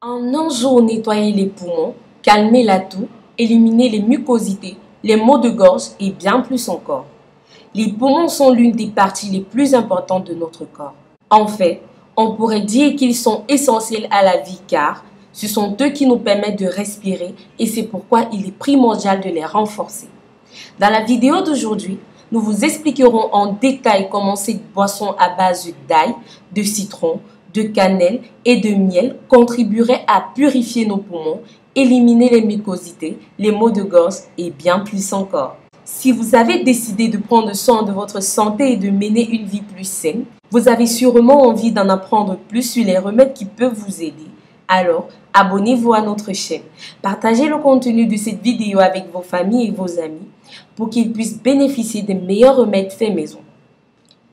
En un jour, nettoyer les poumons, calmer la toux, éliminer les mucosités, les maux de gorge et bien plus encore. Les poumons sont l'une des parties les plus importantes de notre corps. En fait, on pourrait dire qu'ils sont essentiels à la vie car ce sont eux qui nous permettent de respirer et c'est pourquoi il est primordial de les renforcer. Dans la vidéo d'aujourd'hui, nous vous expliquerons en détail comment cette boisson à base d'ail, de citron, de cannelle et de miel contribuerait à purifier nos poumons, éliminer les mucosités, les maux de gorge et bien plus encore. Si vous avez décidé de prendre soin de votre santé et de mener une vie plus saine, vous avez sûrement envie d'en apprendre plus sur les remèdes qui peuvent vous aider. Alors, abonnez-vous à notre chaîne. Partagez le contenu de cette vidéo avec vos familles et vos amis pour qu'ils puissent bénéficier des meilleurs remèdes faits maison.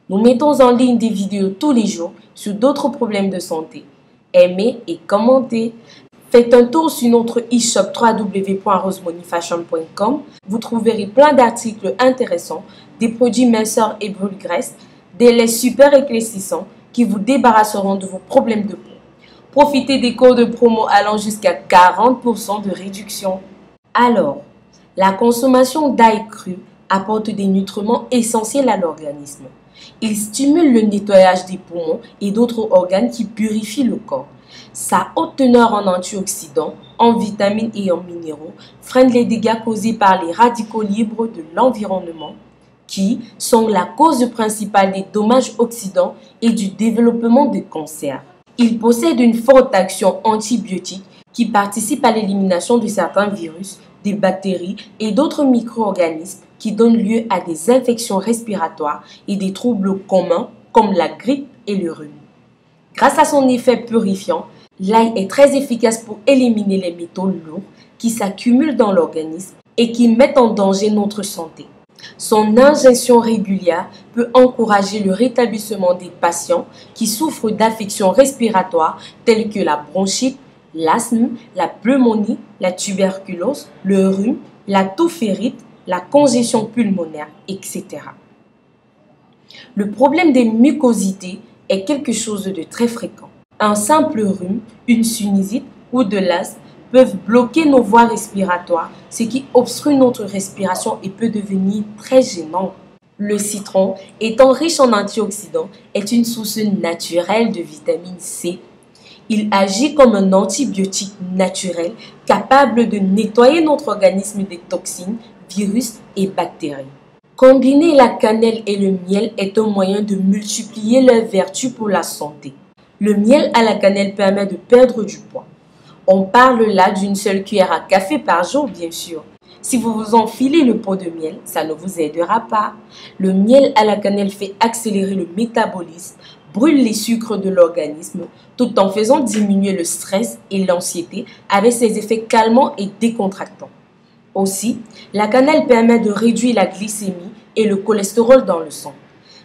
Nous mettons en ligne des vidéos tous les jours sur d'autres problèmes de santé. Aimez et commentez. Faites un tour sur notre e-shop www.rosemoneyfashion.com. Vous trouverez plein d'articles intéressants, des produits minceurs et brûle-graisse, des laits super éclaircissants qui vous débarrasseront de vos problèmes de peau. Profitez des codes promo allant jusqu'à 40% de réduction. Alors, la consommation d'ail cru apporte des nutriments essentiels à l'organisme. Il stimule le nettoyage des poumons et d'autres organes qui purifient le corps. Sa haute teneur en antioxydants, en vitamines et en minéraux freine les dégâts causés par les radicaux libres de l'environnement qui sont la cause principale des dommages oxydants et du développement de cancers. Il possède une forte action antibiotique qui participe à l'élimination de certains virus, des bactéries et d'autres micro-organismes qui donnent lieu à des infections respiratoires et des troubles communs comme la grippe et le rhume. Grâce à son effet purifiant, l'ail est très efficace pour éliminer les métaux lourds qui s'accumulent dans l'organisme et qui mettent en danger notre santé. Son ingestion régulière peut encourager le rétablissement des patients qui souffrent d'affections respiratoires telles que la bronchite, l'asthme, la pneumonie, la tuberculose, le rhume, la toufférite, la congestion pulmonaire, etc. Le problème des mucosités est quelque chose de très fréquent. Un simple rhume, une sinusite ou de l'asthme peuvent bloquer nos voies respiratoires, ce qui obstrue notre respiration et peut devenir très gênant. Le citron, étant riche en antioxydants, est une source naturelle de vitamine C. Il agit comme un antibiotique naturel capable de nettoyer notre organisme des toxines, virus et bactéries. Combiner la cannelle et le miel est un moyen de multiplier leurs vertus pour la santé. Le miel à la cannelle permet de perdre du poids. On parle là d'une seule cuillère à café par jour, bien sûr. Si vous vous enfilez le pot de miel, ça ne vous aidera pas. Le miel à la cannelle fait accélérer le métabolisme, brûle les sucres de l'organisme, tout en faisant diminuer le stress et l'anxiété avec ses effets calmants et décontractants. Aussi, la cannelle permet de réduire la glycémie et le cholestérol dans le sang.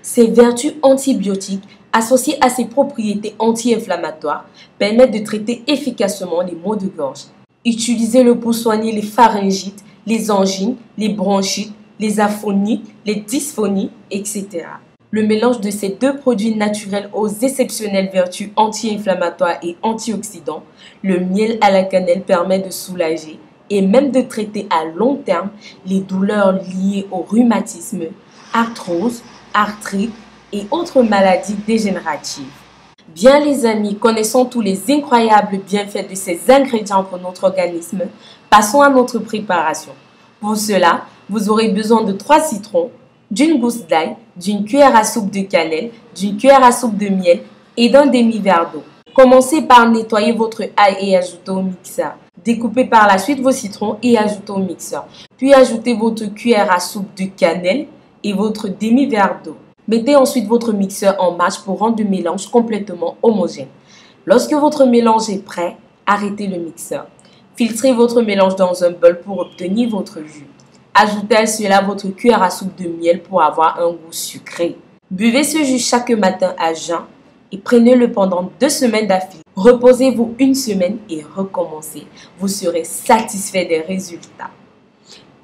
Ses vertus antibiotiques associées à ses propriétés anti-inflammatoires permettent de traiter efficacement les maux de gorge. Utilisez-le pour soigner les pharyngites, les angines, les bronchites, les aphonies, les dysphonies, etc. Le mélange de ces deux produits naturels aux exceptionnelles vertus anti-inflammatoires et antioxydants, le miel à la cannelle permet de soulager et même de traiter à long terme les douleurs liées au rhumatisme, arthrose, arthrite et autres maladies dégénératives. Bien les amis, connaissant tous les incroyables bienfaits de ces ingrédients pour notre organisme, passons à notre préparation. Pour cela, vous aurez besoin de 3 citrons, d'une gousse d'ail, d'une cuillère à soupe de cannelle, d'une cuillère à soupe de miel et d'un demi-verre d'eau. Commencez par nettoyer votre ail et ajoutez au mixeur. Découpez par la suite vos citrons et ajoutez au mixeur. Puis ajoutez votre cuillère à soupe de cannelle et votre demi-verre d'eau. Mettez ensuite votre mixeur en marche pour rendre le mélange complètement homogène. Lorsque votre mélange est prêt, arrêtez le mixeur. Filtrez votre mélange dans un bol pour obtenir votre jus. Ajoutez à cela votre cuillère à soupe de miel pour avoir un goût sucré. Buvez ce jus chaque matin à jeun et prenez-le pendant 2 semaines d'affilée. Reposez-vous 1 semaine et recommencez. Vous serez satisfait des résultats.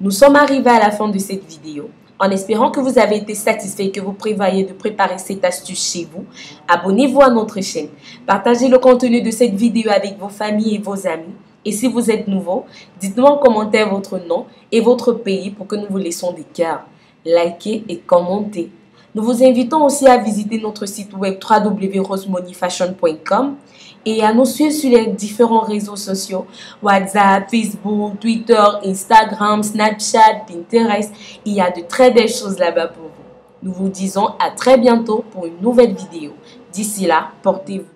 Nous sommes arrivés à la fin de cette vidéo. En espérant que vous avez été satisfait et que vous prévoyez de préparer cette astuce chez vous, abonnez-vous à notre chaîne. Partagez le contenu de cette vidéo avec vos familles et vos amis. Et si vous êtes nouveau, dites-nous en commentaire votre nom et votre pays pour que nous vous laissions des cœurs. Likez et commentez. Nous vous invitons aussi à visiter notre site web www.rosemoneyfashion.com et à nous suivre sur les différents réseaux sociaux, WhatsApp, Facebook, Twitter, Instagram, Snapchat, Pinterest. Il y a de très belles choses là-bas pour vous. Nous vous disons à très bientôt pour une nouvelle vidéo. D'ici là, portez-vous